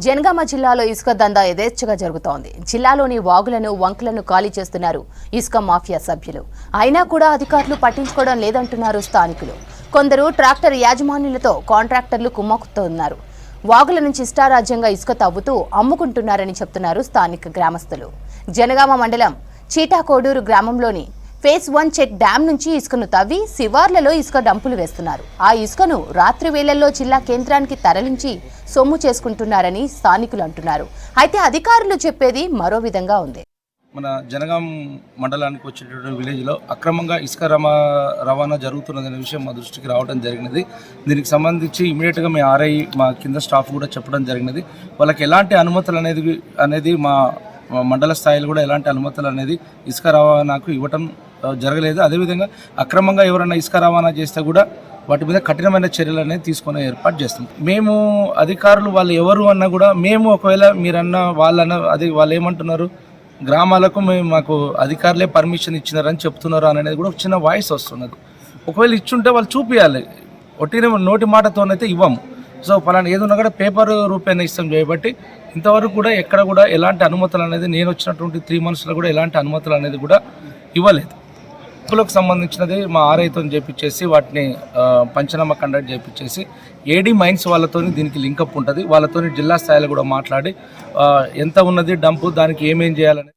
జనగామ జిల్లాలో ఇసుక దందా యథేచ్ఛగా జరుగుతోంది. జిల్లాలోని వాగులను, వంకలను ఖాళీ చేస్తున్నారు ఇసుక మాఫియా సభ్యులు. అయినా కూడా అధికారులు పట్టించుకోవడం లేదంటున్నారు స్థానికులు. కొందరు ట్రాక్టర్ యాజమాన్యులతో కాంట్రాక్టర్లు కుమ్మక్కుతున్నారు. వాగుల నుంచి ఇష్టారాజ్యంగా ఇసుక తవ్వుతూ అమ్ముకుంటున్నారని చెప్తున్నారు స్థానిక గ్రామస్తులు. జనగామ మండలం చీటాకోడూరు గ్రామంలోని ఫేజ్ 1 చెక్ డ్యాం నుంచి ఇసుకను తవ్వి శివార్లలో ఇసుక డంపులు వేస్తున్నారు. ఆ ఇసుకను రాత్రి వేళల్లో జిల్లా కేంద్రానికి తరలించి సొమ్ము చేసుకుంటున్నారని స్థానికులు అంటున్నారు. అయితే అధికారులు చెప్పేది మరో విధంగా ఉంది. మన జనగాం మండలానికి వచ్చేటటువంటి విలేజ్లో అక్రమంగా ఇసుక రవాణా జరుగుతున్నదనే విషయం మా దృష్టికి రావడం జరిగినది. దీనికి సంబంధించి ఇమీడియట్గా మీ ఆర్ఐ మా కింద స్టాఫ్ కూడా చెప్పడం జరిగినది. వాళ్ళకి ఎలాంటి అనుమతులు అనేది మా మండల స్థాయిలో కూడా ఎలాంటి అనుమతులు అనేది ఇసుక రవాణాకు ఇవ్వటం జరగలేదు. అదేవిధంగా అక్రమంగా ఎవరైనా ఇసుక రవాణా చేస్తే కూడా వాటి మీద కఠినమైన చర్యలు అనేది తీసుకునే ఏర్పాటు చేస్తాం. మేము అధికారులు వాళ్ళు ఎవరు అన్నా కూడా మేము ఒకవేళ మీరన్నా వాళ్ళు ఏమంటున్నారు, గ్రామాలకు మాకు అధికారులే పర్మిషన్ ఇచ్చినారని చెప్తున్నారు అనేది కూడా ఒక చిన్న వాయిస్ వస్తున్నది. ఒకవేళ ఇచ్చుంటే వాళ్ళు చూపించాలి. ఒట్టిన నోటి మాటతోనైతే ఇవ్వము. సో ఫలానా ఏదన్నా కూడా పేపర్ రూపేణ ఇస్తాం చేయబట్టి ఇంతవరకు కూడా ఎక్కడ కూడా ఎలాంటి అనుమతులు అనేది నేను వచ్చినటువంటి 3 monthsలో కూడా ఎలాంటి అనుమతులు అనేది కూడా ఇవ్వలేదు. ఇసుకలకు సంబంధించినది మా ఆర్ఐతో చేపించేసి వాటిని పంచనామా కండక్ట్ చేపించేసి ఏడీ మైన్స్ వాళ్ళతో దీనికి లింకప్ ఉంటుంది. వాళ్ళతో జిల్లా స్థాయిలో కూడా మాట్లాడి ఎంత ఉన్నది డంపు, దానికి ఏమేం చేయాలని